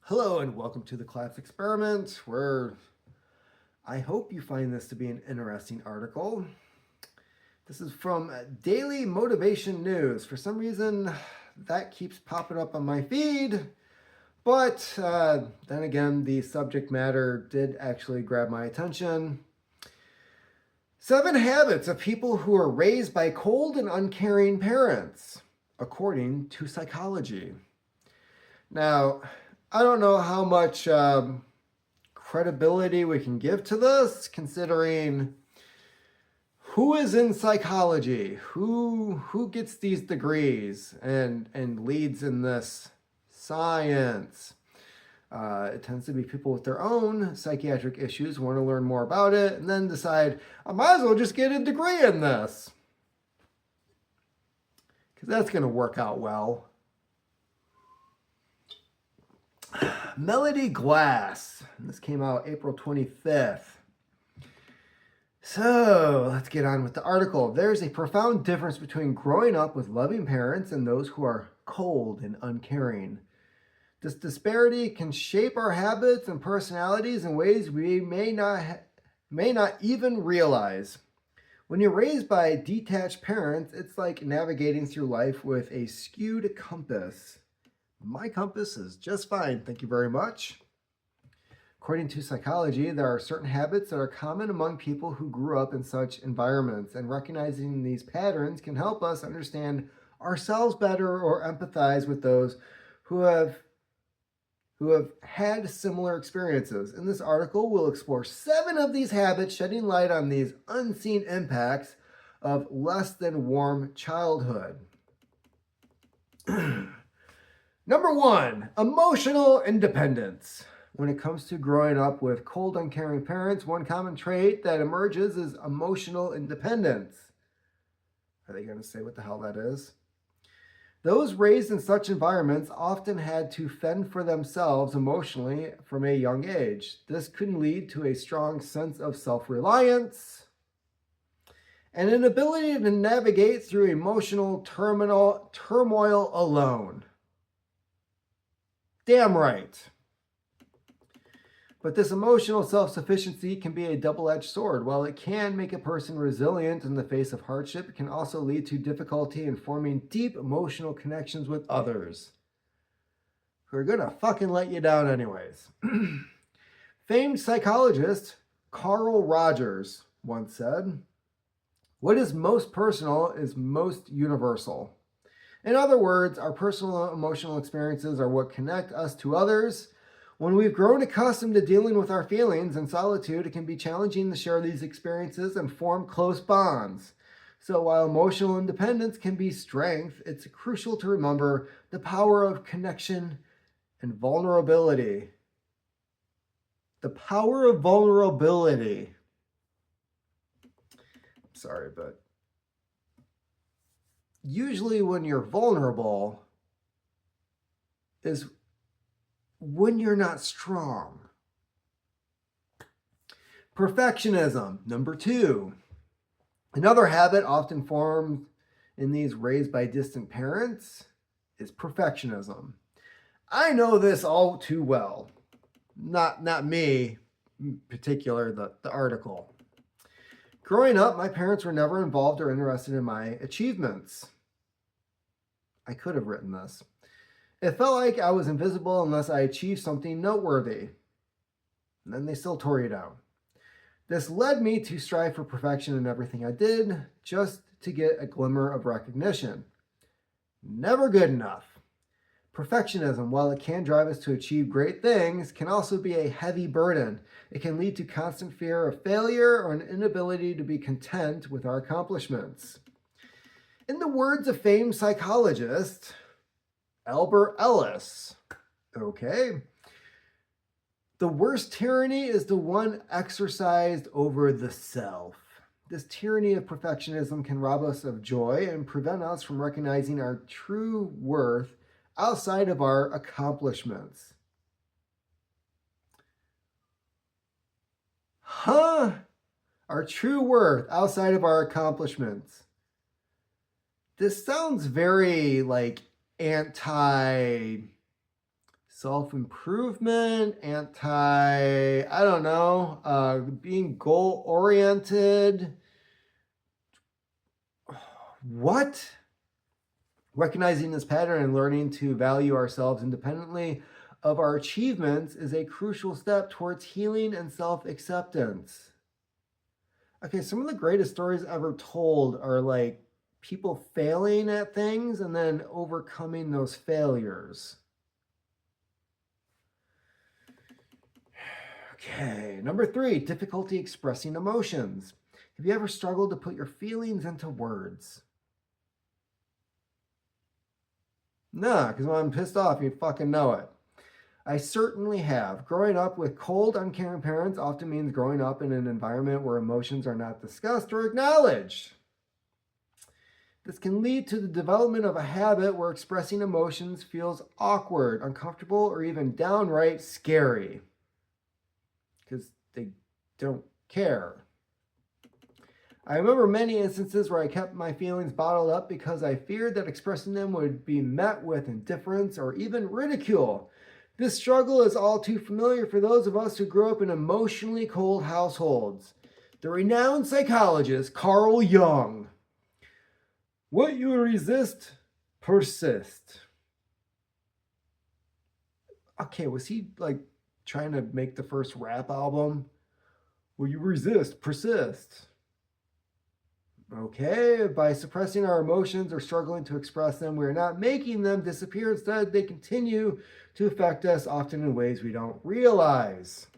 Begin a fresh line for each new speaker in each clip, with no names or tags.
Hello and welcome to the class experiment where I hope you find this to be an interesting article. This is from Daily Motivation News. For some reason, that keeps popping up on my feed, but then again, the subject matter did actually grab my attention. 7 habits of people who are raised by cold and uncaring parents, according to psychology. Now, I don't know how much credibility we can give to this, considering who is in psychology, who gets these degrees and leads in this science. It tends to be people with their own psychiatric issues, want to learn more about it, and then decide, I might as well just get a degree in this, because that's going to work out well. Melody Glass. This came out April 25th. So let's get on with the article. There's a profound difference between growing up with loving parents and those who are cold and uncaring. This disparity can shape our habits and personalities in ways we may not even realize. When you're raised by detached parents, it's like navigating through life with a skewed compass. My compass is just fine, thank you very much. According to psychology, there are certain habits that are common among people who grew up in such environments, and recognizing these patterns can help us understand ourselves better or empathize with those who have had similar experiences. In this article, we'll explore 7 of these habits, shedding light on these unseen impacts of less than warm childhood. Number 1, emotional independence. When it comes to growing up with cold, uncaring parents, one common trait that emerges is emotional independence. Are they going to say what the hell that is? Those raised in such environments often had to fend for themselves emotionally from a young age. This can lead to a strong sense of self-reliance and an ability to navigate through emotional turmoil alone. Damn right. But this emotional self-sufficiency can be a double-edged sword. While it can make a person resilient in the face of hardship, it can also lead to difficulty in forming deep emotional connections with others who are gonna fucking let you down anyways. Famed psychologist Carl Rogers once said, "What is most personal is most universal." In other words, our personal emotional experiences are what connect us to others. When we've grown accustomed to dealing with our feelings in solitude, it can be challenging to share these experiences and form close bonds. So while emotional independence can be strength, it's crucial to remember the power of connection and vulnerability. The power of vulnerability. Sorry, but usually when you're vulnerable is when you're not strong. Perfectionism, number 2. Another habit often formed in these raised by distant parents is perfectionism. I know this all too well. Not me in particular, the article. Growing up, my parents were never involved or interested in my achievements. I could have written this. It felt like I was invisible unless I achieved something noteworthy. And then they still tore you down. This led me to strive for perfection in everything I did, just to get a glimmer of recognition. Never good enough. Perfectionism, while it can drive us to achieve great things, can also be a heavy burden. It can lead to constant fear of failure or an inability to be content with our accomplishments. In the words of famed psychologist Albert Ellis, okay, the worst tyranny is the one exercised over the self. This tyranny of perfectionism can rob us of joy and prevent us from recognizing our true worth outside of our accomplishments. Our true worth outside of our accomplishments. This sounds very like anti self-improvement, I don't know, being goal-oriented. What? Recognizing this pattern and learning to value ourselves independently of our achievements is a crucial step towards healing and self-acceptance. Okay, some of the greatest stories ever told are like people failing at things and then overcoming those failures. Okay, number 3, difficulty expressing emotions. Have you ever struggled to put your feelings into words? Nah, because when I'm pissed off, you fucking know it. I certainly have. Growing up with cold, uncaring parents often means growing up in an environment where emotions are not discussed or acknowledged. This can lead to the development of a habit where expressing emotions feels awkward, uncomfortable, or even downright scary. Because they don't care. I remember many instances where I kept my feelings bottled up because I feared that expressing them would be met with indifference or even ridicule. This struggle is all too familiar for those of us who grew up in emotionally cold households. The renowned psychologist Carl Jung. What you resist, persist. Okay, was he like trying to make the first rap album? What you resist, persist. Okay, by suppressing our emotions or struggling to express them, we are not making them disappear. Instead, they continue to affect us, often in ways we don't realize.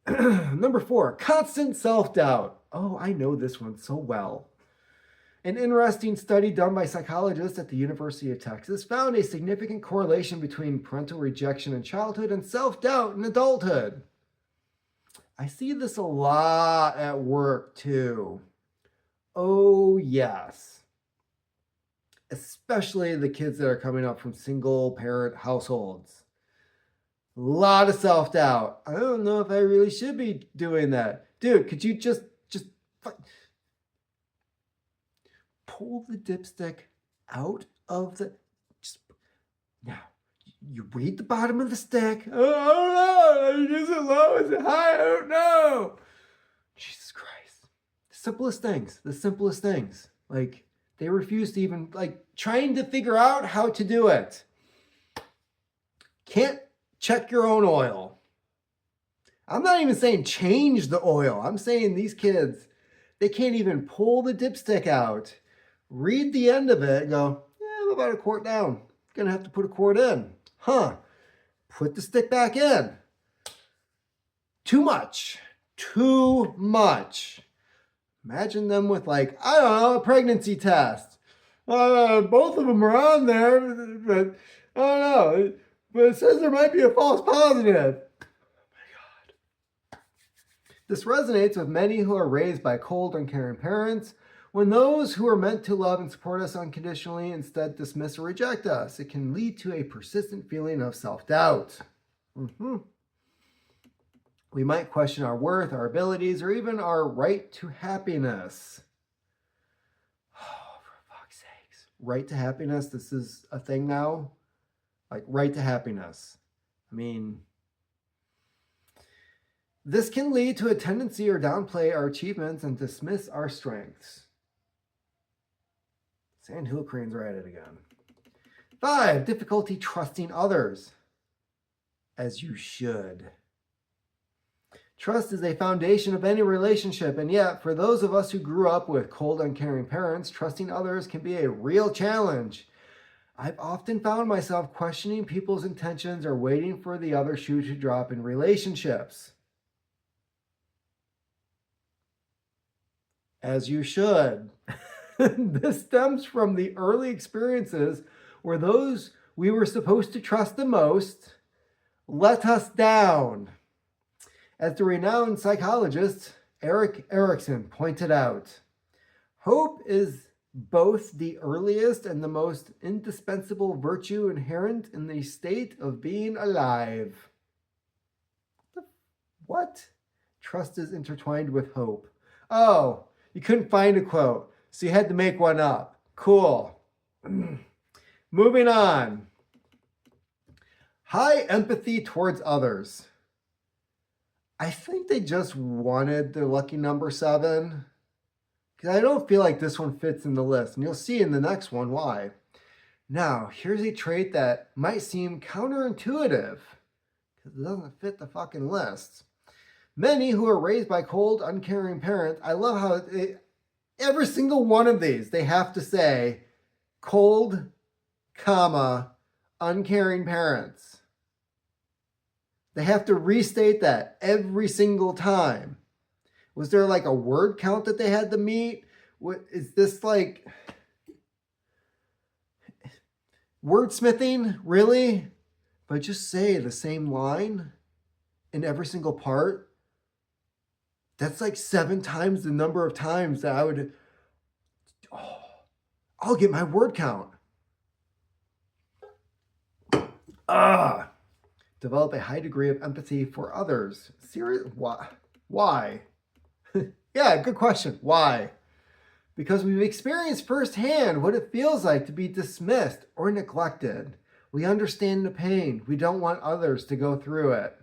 Number 4, constant self-doubt. Oh, I know this one so well. An interesting study done by psychologists at the University of Texas found a significant correlation between parental rejection in childhood and self-doubt in adulthood. I see this a lot at work too. Oh, yes. Especially the kids that are coming up from single parent households. A lot of self-doubt. I don't know if I really should be doing that. Dude, could you just pull the dipstick out of the... Now, you read the bottom of the stick. Oh, I don't know. Is it low? Is it high? I don't know. Jesus Christ. The simplest things. Like, they refuse to even, like, trying to figure out how to do it. Can't check your own oil. I'm not even saying change the oil. I'm saying these kids, they can't even pull the dipstick out, read the end of it, and go, yeah, I'm about a quart down. Gonna have to put a quart in. Huh. Put the stick back in. Too much. Imagine them with, like, I don't know, a pregnancy test. Both of them are on there, but I don't know. But it says there might be a false positive. Oh my God. This resonates with many who are raised by cold, uncaring parents. When those who are meant to love and support us unconditionally instead dismiss or reject us, it can lead to a persistent feeling of self-doubt. We might question our worth, our abilities, or even our right to happiness. Oh, for fuck's sakes. Right to happiness, this is a thing now? Like, right to happiness. I mean, this can lead to a tendency to downplay our achievements and dismiss our strengths. Sand Hill Cranes are at it again. 5, difficulty trusting others. As you should. Trust is a foundation of any relationship, and yet, for those of us who grew up with cold, uncaring parents, trusting others can be a real challenge. I've often found myself questioning people's intentions or waiting for the other shoe to drop in relationships. As you should. This stems from the early experiences where those we were supposed to trust the most let us down. As the renowned psychologist Erik Erikson pointed out, hope is both the earliest and the most indispensable virtue inherent in the state of being alive. What? Trust is intertwined with hope. Oh, you couldn't find a quote, so you had to make one up. Cool. Moving on. High empathy towards others. I think they just wanted the lucky number 7, because I don't feel like this one fits in the list, and you'll see in the next one why. Now, here's a trait that might seem counterintuitive, because it doesn't fit the fucking list. Many who are raised by cold, uncaring parents, I love how every single one of these, they have to say cold, comma, uncaring parents. They have to restate that every single time. Was there like a word count that they had to meet? What is this, like wordsmithing? Really? If I just say the same line in every single part, that's like 7 times the number of times that I would. Oh, I'll get my word count. Develop a high degree of empathy for others. Serious? Why? Yeah, good question. Why? Because we've experienced firsthand what it feels like to be dismissed or neglected. We understand the pain. We don't want others to go through it.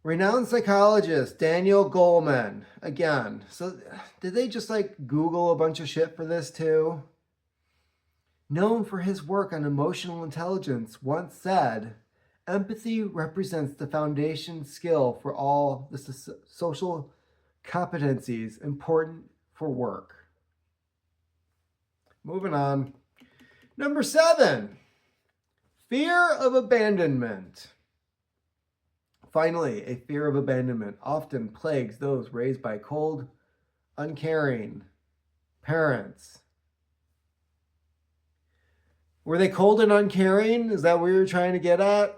Renowned psychologist Daniel Goleman. Again, so did they just like Google a bunch of shit for this too? Known for his work on emotional intelligence, once said, empathy represents the foundation skill for all the social competencies important for work. Moving on. Number 7, fear of abandonment. Finally, a fear of abandonment often plagues those raised by cold, uncaring parents. Were they cold and uncaring? Is that what you're trying to get at?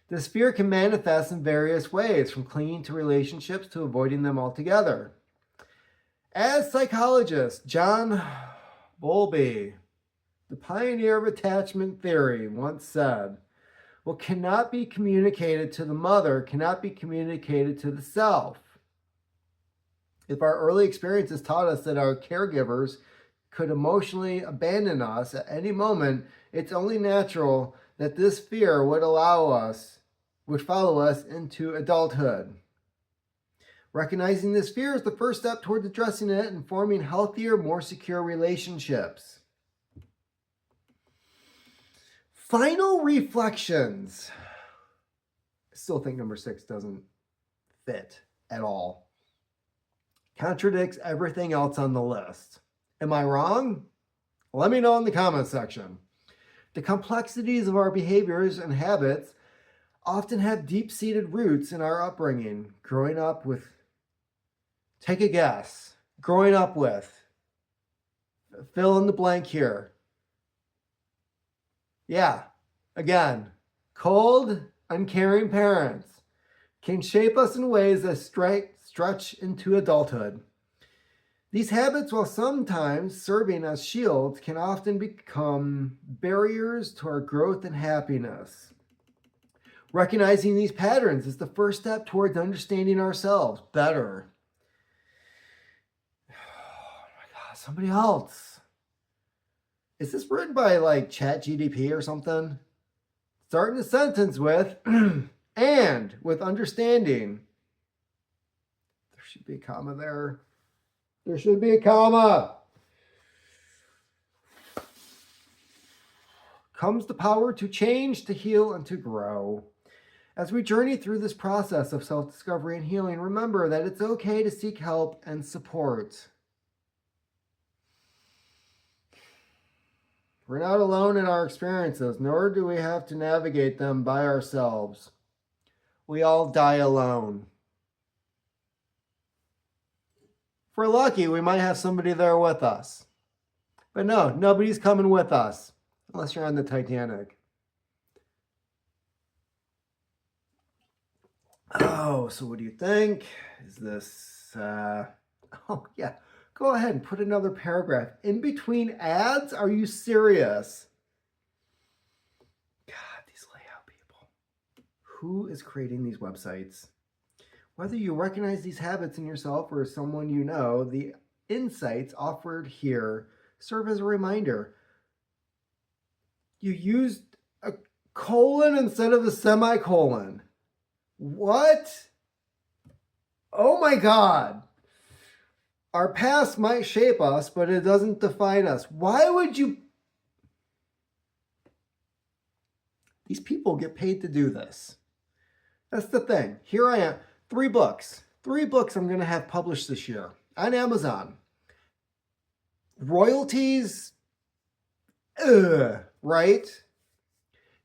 This fear can manifest in various ways, from clinging to relationships to avoiding them altogether. As psychologist John Bowlby, the pioneer of attachment theory, once said, what cannot be communicated to the mother cannot be communicated to the self. If our early experiences taught us that our caregivers could emotionally abandon us at any moment, it's only natural that this fear would follow us into adulthood. Recognizing this fear is the first step towards addressing it and forming healthier, more secure relationships. Final reflections. I still think number 6 doesn't fit at all. Contradicts everything else on the list. Am I wrong? Let me know in the comment section. The complexities of our behaviors and habits often have deep-seated roots in our upbringing. Growing up with, take a guess, growing up with, fill in the blank here. Yeah, again, cold, uncaring parents can shape us in ways that stretch into adulthood. These habits, while sometimes serving as shields, can often become barriers to our growth and happiness. Recognizing these patterns is the first step towards understanding ourselves better. Oh my God, somebody else. Is this written by like ChatGPT or something? Starting a sentence with, and with understanding. There should be a comma there. There should be a comma. Comes the power to change, to heal, and to grow. As we journey through this process of self-discovery and healing, remember that it's okay to seek help and support. We're not alone in our experiences, nor do we have to navigate them by ourselves. We all die alone. If we're lucky, we might have somebody there with us. But no, nobody's coming with us, unless you're on the Titanic. Oh, so what do you think? Is this, oh yeah, go ahead and put another paragraph in between ads. Are you serious? God, these layout people. Who is creating these websites? Whether you recognize these habits in yourself or someone you know, the insights offered here serve as a reminder. You used a colon instead of a semicolon. What? Oh my God. Our past might shape us, but it doesn't define us. Why would you? These people get paid to do this. That's the thing. Here I am. 3 books. 3 books I'm going to have published this year on Amazon. Royalties, right?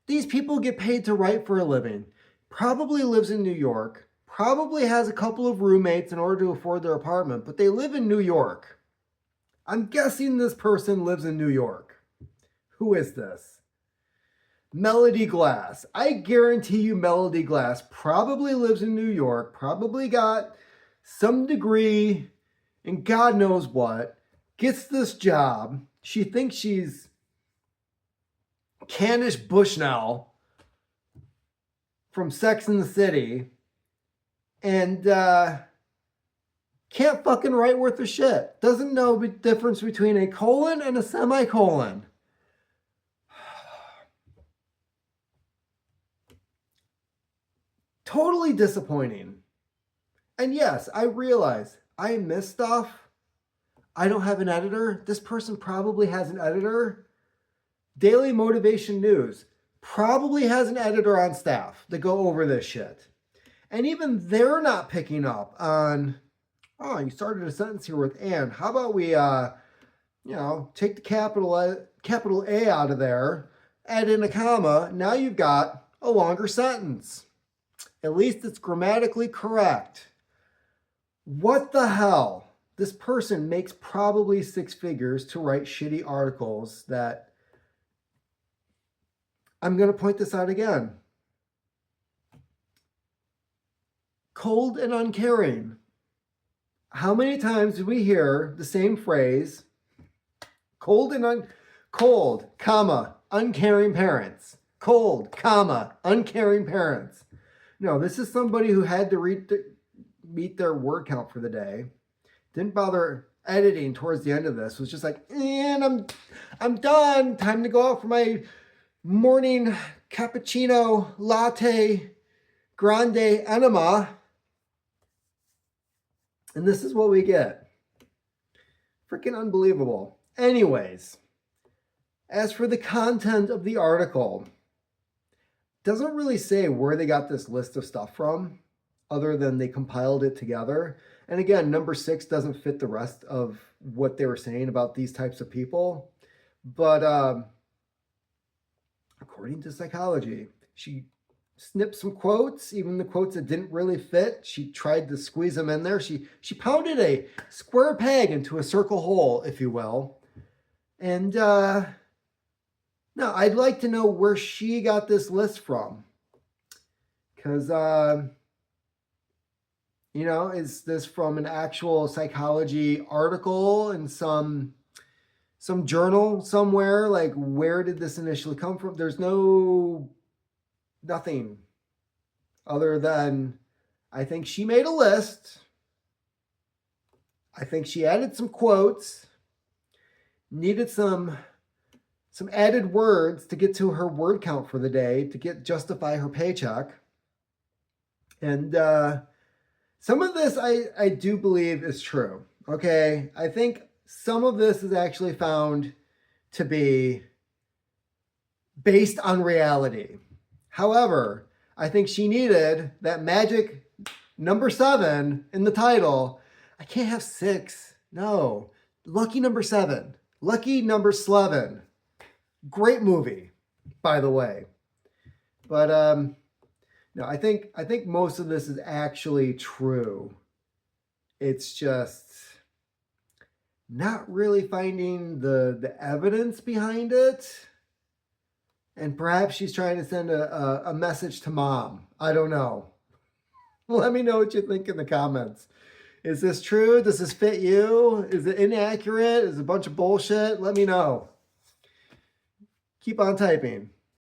These people get paid to write for a living. Probably lives in New York. Probably has a couple of roommates in order to afford their apartment, but they live in New York. I'm guessing this person lives in New York. Who is this? Melody Glass. I guarantee you Melody Glass probably lives in New York, probably got some degree in God knows what, gets this job. She thinks she's Canish Bushnell from Sex and the City and can't fucking write worth a shit. Doesn't know the difference between a colon and a semicolon. Totally disappointing. And yes, I realize I miss stuff. I don't have an editor. This person probably has an editor. Daily Motivation News probably has an editor on staff to go over this shit. And even they're not picking up on, oh, you started a sentence here with and. How about we, take the capital A out of there, add in a comma. Now you've got a longer sentence. At least it's grammatically correct. What the hell? This person makes probably 6 figures to write shitty articles that, I'm going to point this out again. Cold and uncaring. How many times do we hear the same phrase? Cold, comma, uncaring parents. Cold, comma, uncaring parents. No, this is somebody who had to meet their word count for the day. Didn't bother editing towards the end of this. Was just like, and I'm done. Time to go out for my morning cappuccino latte grande enema. And this is what we get. Freaking unbelievable. Anyways, as for the content of the article, doesn't really say where they got this list of stuff from, other than they compiled it together. And again, number 6 doesn't fit the rest of what they were saying about these types of people. But according to psychology, she snipped some quotes, even the quotes that didn't really fit. She tried to squeeze them in there. She pounded a square peg into a circle hole, if you will. And now, I'd like to know where she got this list from. Because, is this from an actual psychology article in some journal somewhere? Like, where did this initially come from? There's nothing other than, I think she made a list. I think she added some quotes, needed some added words to get to her word count for the day to justify her paycheck. And some of this I do believe is true. Okay. I think some of this is actually found to be based on reality. However, I think she needed that magic number 7 in the title. I can't have 6. No. Lucky number 7. Lucky number 11. Great movie, by the way. But no, I think most of this is actually true. It's just not really finding the evidence behind it. And perhaps she's trying to send a message to mom. I don't know. Let me know what you think in the comments. Is this true? Does this fit you? Is it inaccurate? Is it a bunch of bullshit? Let me know. Keep on typing.